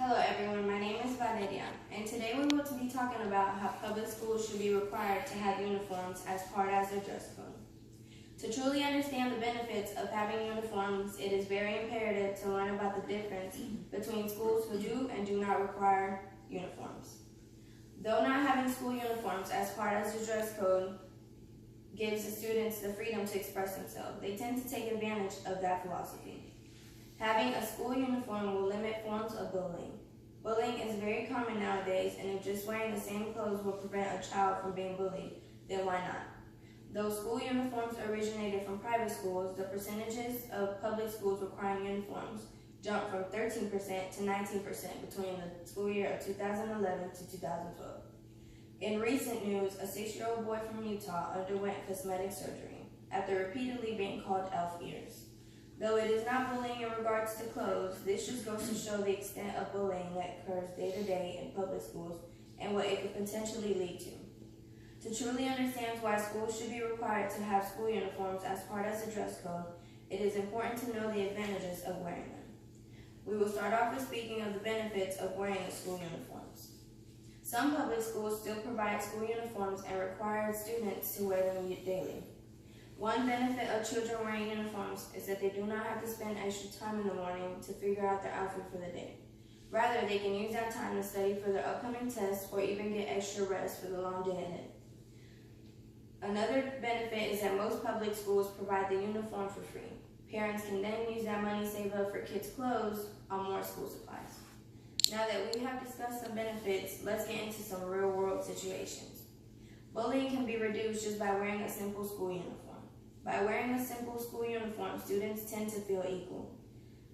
Hello everyone, my name is Valeria, and today we will be talking about how public schools should be required to have uniforms as part of their dress code. To truly understand the benefits of having uniforms, it is very imperative to learn about the difference between schools who do and do not require uniforms. Though not having school uniforms as part of the dress code gives the students the freedom to express themselves, they tend to take advantage of that philosophy. Having a school uniform will limit forms of bullying. Bullying is very common nowadays, and if just wearing the same clothes will prevent a child from being bullied, then why not? Though school uniforms originated from private schools, the percentages of public schools requiring uniforms jumped from 13% to 19% between the school year of 2011 to 2012. In recent news, a 6-year-old boy from Utah underwent cosmetic surgery after repeatedly being called elf ears. Though it is not bullying in regards to clothes, this just goes to show the extent of bullying that occurs day to day in public schools and what it could potentially lead to. To truly understand why schools should be required to have school uniforms as part of the dress code, it is important to know the advantages of wearing them. We will start off with speaking of the benefits of wearing the school uniforms. Some public schools still provide school uniforms and require students to wear them daily. One benefit of children wearing uniforms is that they do not have to spend extra time in the morning to figure out their outfit for the day. Rather, they can use that time to study for their upcoming tests or even get extra rest for the long day ahead. Another benefit is that most public schools provide the uniform for free. Parents can then use that money saved up for kids' clothes on more school supplies. Now that we have discussed some benefits, let's get into some real-world situations. Bullying can be reduced just by wearing a simple school uniform. By wearing a simple school uniform, students tend to feel equal.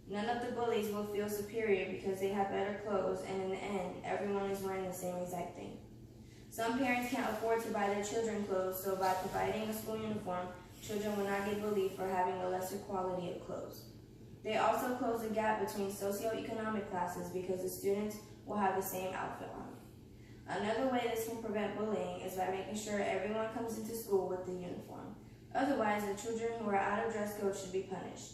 None of the bullies will feel superior because they have better clothes, and in the end, everyone is wearing the same exact thing. Some parents can't afford to buy their children clothes, so by providing a school uniform, children will not get bullied for having a lesser quality of clothes. They also close the gap between socioeconomic classes because the students will have the same outfit on. Another way this can prevent bullying is by making sure everyone comes into school with the uniform. Otherwise, the children who are out of dress code should be punished.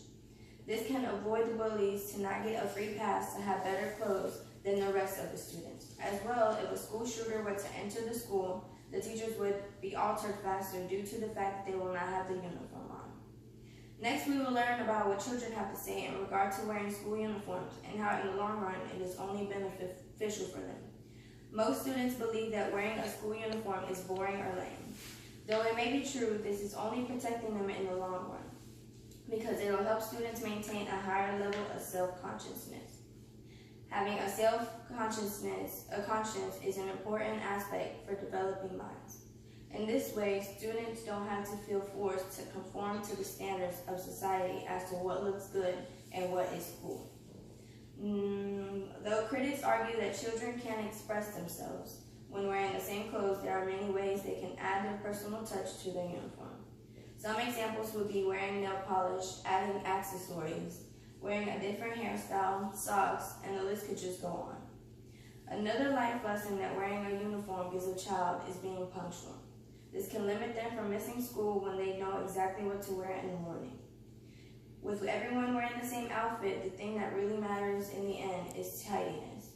This can avoid the bullies to not get a free pass to have better clothes than the rest of the students. As well, if a school shooter were to enter the school, the teachers would be altered faster due to the fact that they will not have the uniform on. Next, we will learn about what children have to say in regard to wearing school uniforms and how in the long run it is only beneficial for them. Most students believe that wearing a school uniform is boring or lame. Though it may be true, this is only protecting them in the long run because it will help students maintain a higher level of self-consciousness. Having a conscience is an important aspect for developing minds. In this way, students don't have to feel forced to conform to the standards of society as to what looks good and what is cool. Though critics argue that children can express themselves when wearing the same clothes, there are many ways they can add their personal touch to their uniform. Some examples would be wearing nail polish, adding accessories, wearing a different hairstyle, socks, and the list could just go on. Another life lesson that wearing a uniform gives a child is being punctual. This can limit them from missing school when they know exactly what to wear in the morning. With everyone wearing the same outfit, the thing that really matters in the end is tidiness.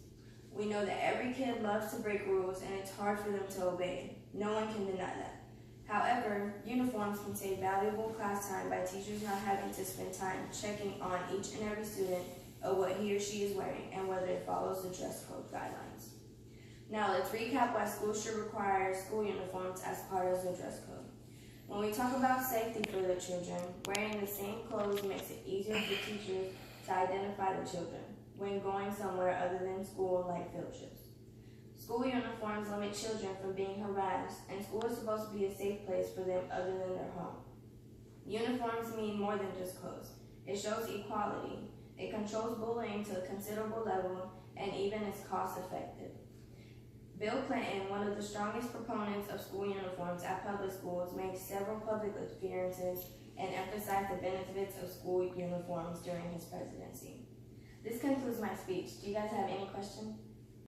We know that every kid loves to break rules and it's hard for them to obey. No one can deny that. However, uniforms can save valuable class time by teachers not having to spend time checking on each and every student of what he or she is wearing and whether it follows the dress code guidelines. Now let's recap why schools should require school uniforms as part of the dress code. When we talk about safety for the children, wearing the same clothes makes it easier for teachers to identify the children when going somewhere other than school like field trips. School uniforms limit children from being harassed, and school is supposed to be a safe place for them other than their home. Uniforms mean more than just clothes. It shows equality. It controls bullying to a considerable level and even is cost effective. Bill Clinton, one of the strongest proponents of school uniforms at public schools, made several public appearances and emphasized the benefits of school uniforms during his presidency. This concludes my speech. Do you guys have any questions?